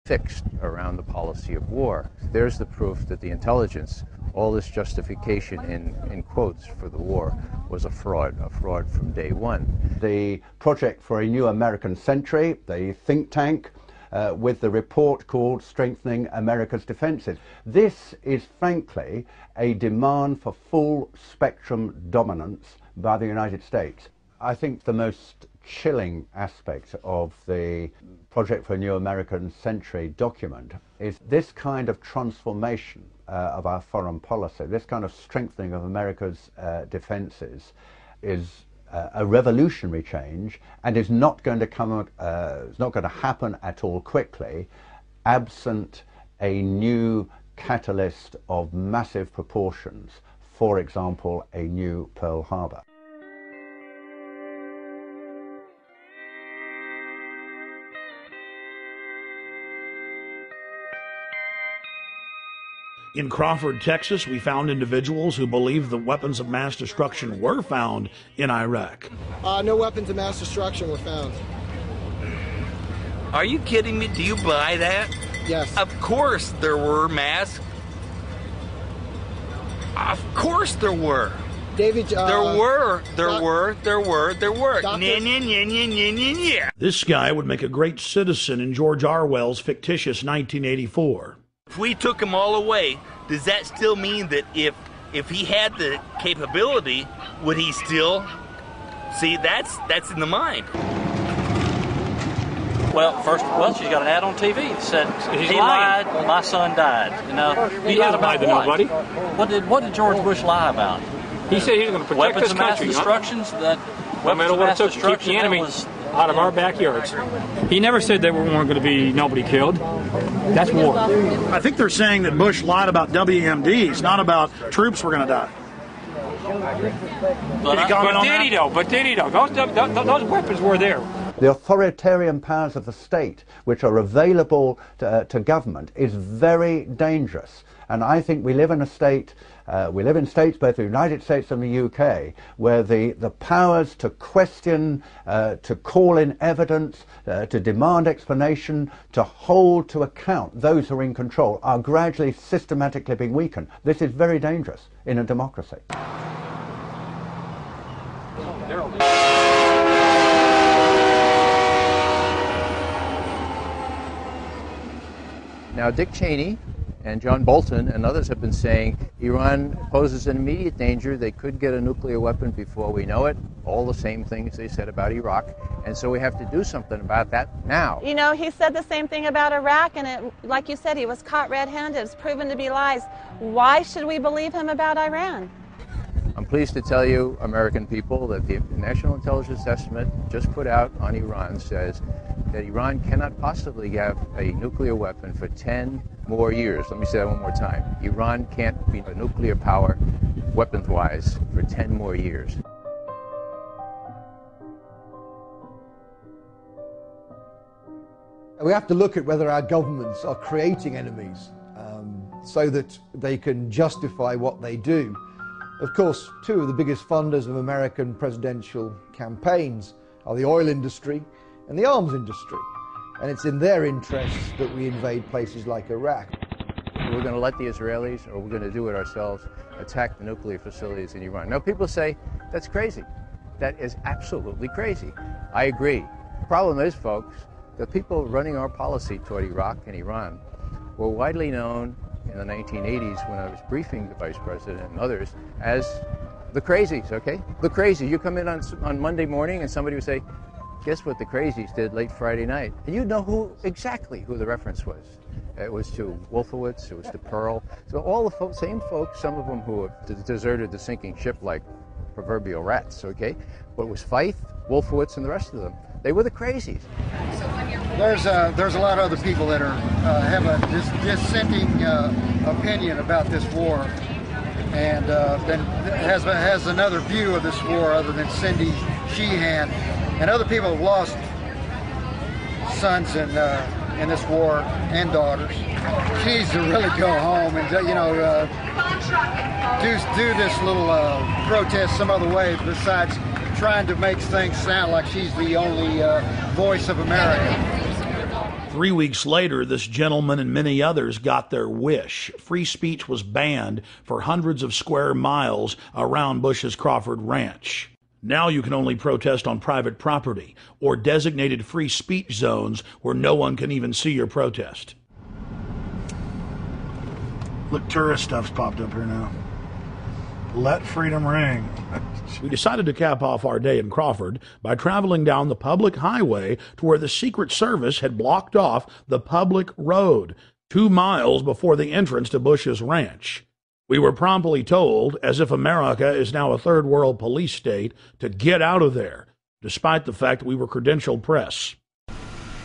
fixed around the policy of war. There's the proof that the intelligence, all this justification in quotes for the war, was a fraud from day one. The project for a new American century, the think tank, with the report called Strengthening America's Defenses. This is frankly a demand for full spectrum dominance by the United States. I think the most chilling aspect of the Project for a New American Century document is this kind of transformation of our foreign policy, this kind of strengthening of America's defenses is a revolutionary change and is not going to come, it's not going to happen at all quickly, absent a new catalyst of massive proportions, for example, a new Pearl Harbor. In Crawford, Texas, we found individuals who believe that weapons of mass destruction were found in Iraq. No weapons of mass destruction were found. Are you kidding me? Do you buy that? Yes. Of course there were mass. Of course there were. David, there were. This guy would make a great citizen in George Orwell's fictitious 1984. If we took them all away, does that still mean that if he had the capability, would he still? See, that's in the mind. Well, she's got an ad on TV that said he lied, my son died. You know, he hasn't lied to nobody. What did George Bush lie about? He said he was going to protect this country. Weapons of mass destructions. That no matter what it took to keep the enemy out of our backyards. He never said there weren't going to be nobody killed. That's war. I think they're saying that Bush lied about WMDs, not about troops were going to die. But did he though? Those weapons were there. The authoritarian powers of the state, which are available to government, is very dangerous. And I think we live in a state, we live in states, both the United States and the UK, where the powers to question, to call in evidence, to demand explanation, to hold to account those who are in control are gradually, systematically being weakened. This is very dangerous in a democracy. Now, Dick Cheney and John Bolton and others have been saying Iran poses an immediate danger. They could get a nuclear weapon before we know it. All the same things they said about Iraq. And so we have to do something about that now. You know, he said the same thing about Iraq, and like you said, he was caught red-handed. It's proven to be lies. Why should we believe him about Iran? I'm pleased to tell you, American people, that the National Intelligence Estimate just put out on Iran says that Iran cannot possibly have a nuclear weapon for 10 more years. Let me say that one more time. Iran can't be a nuclear power, weapons-wise, for 10 more years. We have to look at whether our governments are creating enemies so that they can justify what they do. Of course, two of the biggest funders of American presidential campaigns are the oil industry and the arms industry. And it's in their interests that we invade places like Iraq. We're going to let the Israelis, or we're going to do it ourselves, attack the nuclear facilities in Iran. Now, people say, that's crazy. That is absolutely crazy. I agree. The problem is, folks, the people running our policy toward Iraq and Iran were widely known in the 1980s when I was briefing the Vice President and others as the crazies, okay? The crazies. You come in on Monday morning and somebody would say, guess what the crazies did late Friday night? And you'd know exactly who the reference was. It was to Wolfowitz, it was to Pearl. So all the same folks, some of them who have deserted the sinking ship like proverbial rats, okay? But it was Feith, Wolfowitz, and the rest of them. They were the crazies. There's a lot of other people that are have a dissenting opinion about this war, and then has another view of this war other than Cindy Sheehan, and other people have lost sons in this war and daughters. She needs to really go home and do this little protest some other way besides trying to make things sound like she's the only voice of America. 3 weeks later, this gentleman and many others got their wish. Free speech was banned for hundreds of square miles around Bush's Crawford Ranch. Now you can only protest on private property or designated free speech zones where no one can even see your protest. Look, tourist stuff's popped up here now. Let freedom ring. We decided to cap off our day in Crawford by traveling down the public highway to where the Secret Service had blocked off the public road 2 miles before the entrance to Bush's ranch. We were promptly told, as if America is now a third world police state, to get out of there, despite the fact that we were credentialed press.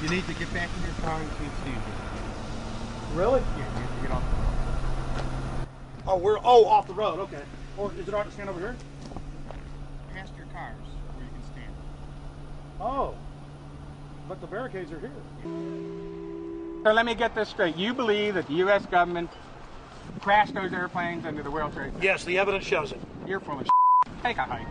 You need to get back in your car and change it. Really? Yeah, you have to get off the road. Oh, we're off the road, okay. Or is it all right to stand over here? Past your cars where you can stand. Oh, but the barricades are here. So let me get this straight. You believe that the U.S. government crashed those airplanes into the World Trade Center? Yes, the evidence shows it. You're full of Take a hike.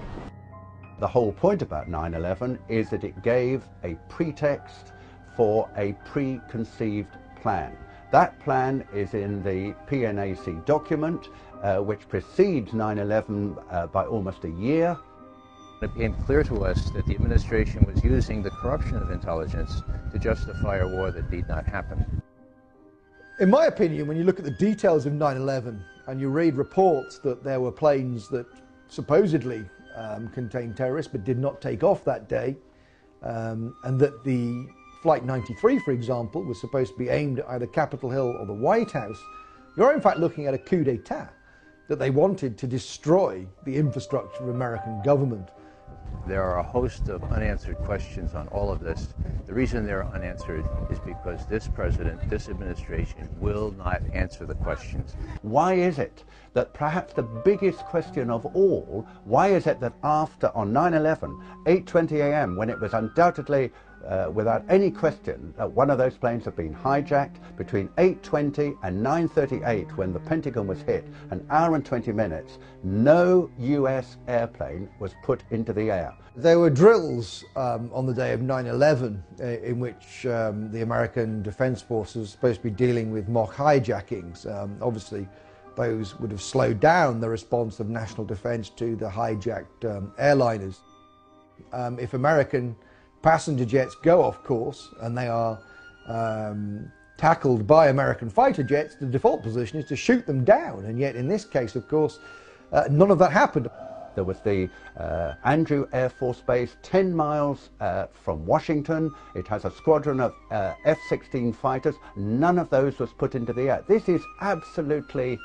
The whole point about 9/11 is that it gave a pretext for a preconceived plan. That plan is in the PNAC document, which precedes 9/11 by almost a year. It became clear to us that the administration was using the corruption of intelligence to justify a war that need not happen. In my opinion, when you look at the details of 9/11 and you read reports that there were planes that supposedly contained terrorists but did not take off that day, and that the Flight 93, for example, was supposed to be aimed at either Capitol Hill or the White House, you're in fact looking at a coup d'etat, that they wanted to destroy the infrastructure of American government. There are a host of unanswered questions on all of this. The reason they're unanswered is because this president, this administration, will not answer the questions. Why is it that perhaps the biggest question of all, why is it that after, on 9/11, 8:20 a.m., when it was undoubtedly without any question that one of those planes had been hijacked, between 8:20 and 9:38 when the Pentagon was hit, an hour and 20 minutes, no US airplane was put into the air. There were drills on the day of 9/11 in which the American Defense Force was supposed to be dealing with mock hijackings. Obviously, those would have slowed down the response of national defense to the hijacked airliners. If American passenger jets go off course and they are tackled by American fighter jets, the default position is to shoot them down, and yet in this case, of course, none of that happened. There was the Andrew Air Force Base 10 miles from Washington. It has a squadron of F-16 fighters. None of those was put into the air. This is absolutely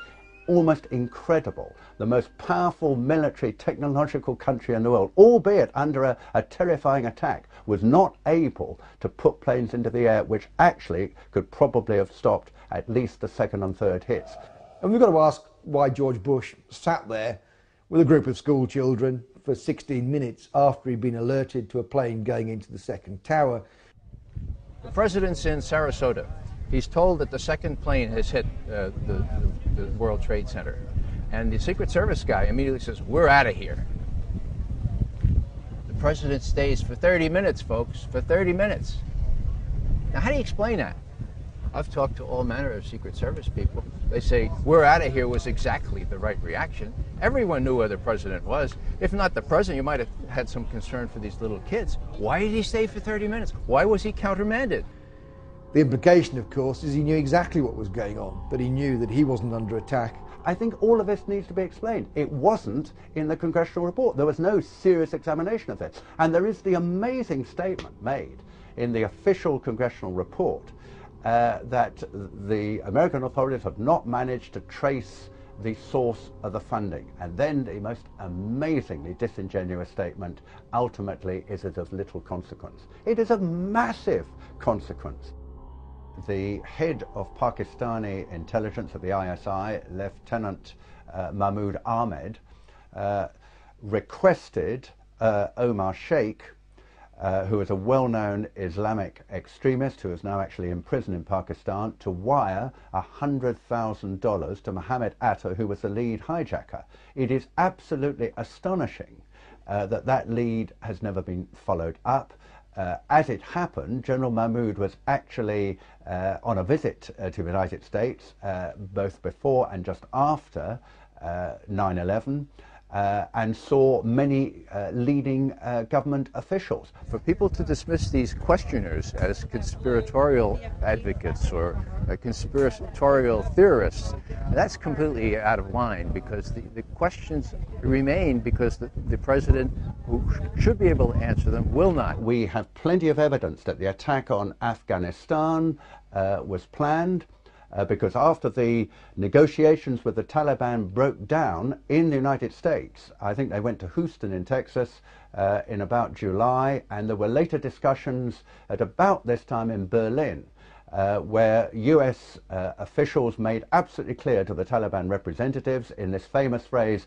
almost incredible. The most powerful military technological country in the world, albeit under a terrifying attack, was not able to put planes into the air, which actually could probably have stopped at least the second and third hits. And we've got to ask why George Bush sat there with a group of school children for 16 minutes after he'd been alerted to a plane going into the second tower. The president's in Sarasota. He's told that the second plane has hit the World Trade Center. And the Secret Service guy immediately says, "We're out of here." The president stays for 30 minutes, folks, for 30 minutes. Now, how do you explain that? I've talked to all manner of Secret Service people. They say, "We're out of here" was exactly the right reaction. Everyone knew where the president was. If not the president, you might have had some concern for these little kids. Why did he stay for 30 minutes? Why was he countermanded? The implication, of course, is he knew exactly what was going on, but he knew that he wasn't under attack. I think all of this needs to be explained. It wasn't in the congressional report. There was no serious examination of this. And there is the amazing statement made in the official congressional report that the American authorities have not managed to trace the source of the funding. And then the most amazingly disingenuous statement ultimately is it of little consequence. It is of massive consequence. The head of Pakistani intelligence at the ISI, Lieutenant Mahmoud Ahmed, requested Omar Sheikh, who is a well-known Islamic extremist who is now actually in prison in Pakistan, to wire $100,000 to Mohammed Atta, who was the lead hijacker. It is absolutely astonishing that lead has never been followed up. As it happened, General Mahmoud was actually on a visit to the United States, both before and just after 9/11, and saw many leading government officials. For people to dismiss these questioners as conspiratorial advocates or conspiratorial theorists, that's completely out of line, because the questions remain because the president, who should be able to answer them, will not. We have plenty of evidence that the attack on Afghanistan was planned. Because after the negotiations with the Taliban broke down in the United States, I think they went to Houston in Texas in about July, and there were later discussions at about this time in Berlin, where US officials made absolutely clear to the Taliban representatives in this famous phrase,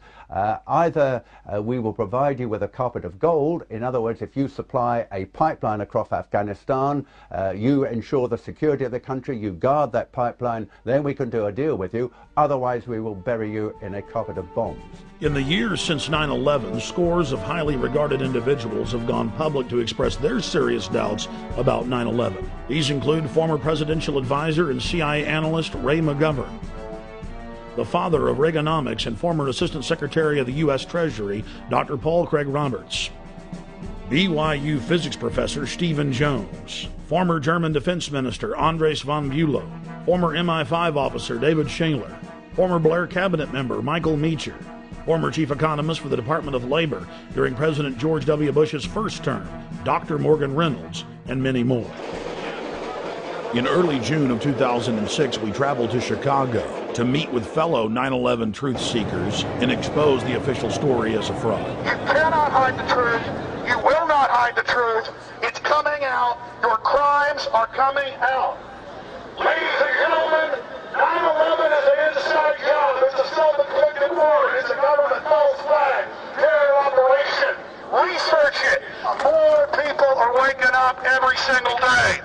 either we will provide you with a carpet of gold, in other words, if you supply a pipeline across Afghanistan, you ensure the security of the country, you guard that pipeline, then we can do a deal with you, otherwise we will bury you in a carpet of bombs. In the years since 9/11, scores of highly regarded individuals have gone public to express their serious doubts about 9/11. These include former presidential advisor and CIA analyst Ray McGovern, the father of Reaganomics and former Assistant Secretary of the U.S. Treasury, Dr. Paul Craig Roberts, BYU physics professor Stephen Jones, former German Defense Minister Andres von Bülow, former MI5 officer David Shaler, former Blair cabinet member Michael Meacher, former chief economist for the Department of Labor during President George W. Bush's first term, Dr. Morgan Reynolds, and many more. In early June of 2006, we traveled to Chicago to meet with fellow 9/11 truth seekers and expose the official story as a fraud. You cannot hide the truth. You will not hide the truth. It's coming out. Your crimes are coming out. Ladies and gentlemen, 9/11 is an inside job. It's a self-inflicted war. It's a government false flag terror operation. Research it. More people are waking up every single day.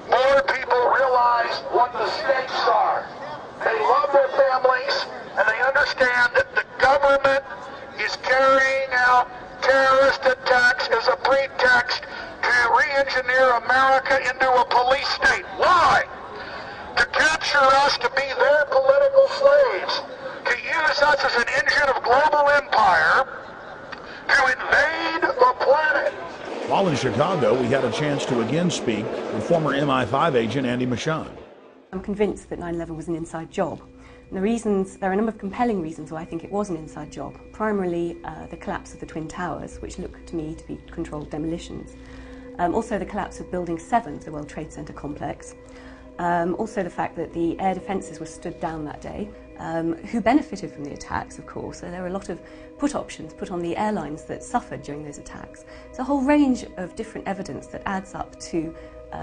More people realize what the stakes are. They love their families, and they understand that the government is carrying out terrorist attacks as a pretext to re-engineer America into a police state. Why? To capture us to be their political slaves, to use us as an engine of global empire, to invade the planet. While in Chicago, we had a chance to again speak with former MI5 agent Andy Michaud. I'm convinced that 9/11 was an inside job. And there are a number of compelling reasons why I think it was an inside job. Primarily the collapse of the Twin Towers, which look to me to be controlled demolitions. Also the collapse of Building 7 of the World Trade Center complex. Also the fact that the air defences were stood down that day, who benefited from the attacks, of course. So there were a lot of put options put on the airlines that suffered during those attacks. It's a whole range of different evidence that adds up to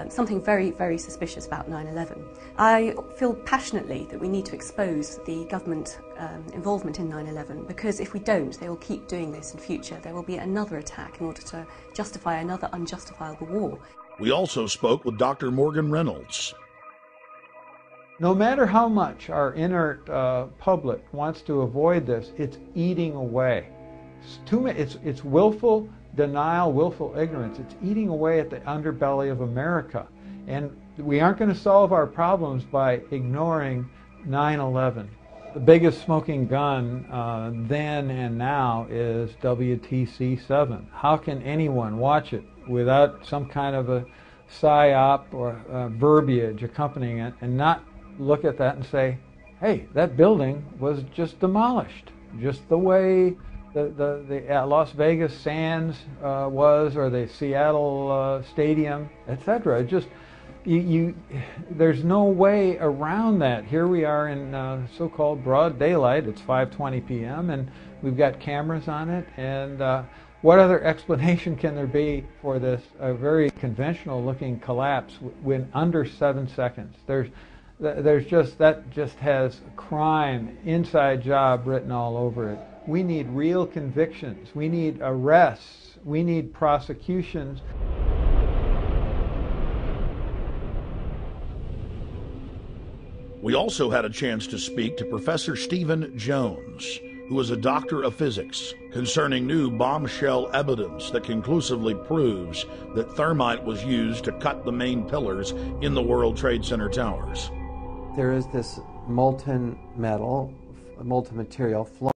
something very, very suspicious about 9/11. I feel passionately that we need to expose the government involvement in 9/11, because if we don't, they will keep doing this in future. There will be another attack in order to justify another unjustifiable war. We also spoke with Dr. Morgan Reynolds. No matter how much our inert public wants to avoid this, it's eating away. It's willful denial, willful ignorance. It's eating away at the underbelly of America. And we aren't going to solve our problems by ignoring 9/11. The biggest smoking gun then and now is WTC-7. How can anyone watch it without some kind of a psyop or verbiage accompanying it and not look at that and say, hey, that building was just demolished, just the way the Las Vegas Sands was, or the Seattle Stadium, etc. Just there's no way around that. Here we are in so-called broad daylight. It's 5:20 p.m. and we've got cameras on it. And what other explanation can there be for this very conventional-looking collapse when under 7 seconds? That just has crime, inside job written all over it. We need real convictions. We need arrests. We need prosecutions. We also had a chance to speak to Professor Stephen Jones, who is a doctor of physics, concerning new bombshell evidence that conclusively proves that thermite was used to cut the main pillars in the World Trade Center towers. There is this molten metal, molten material flowing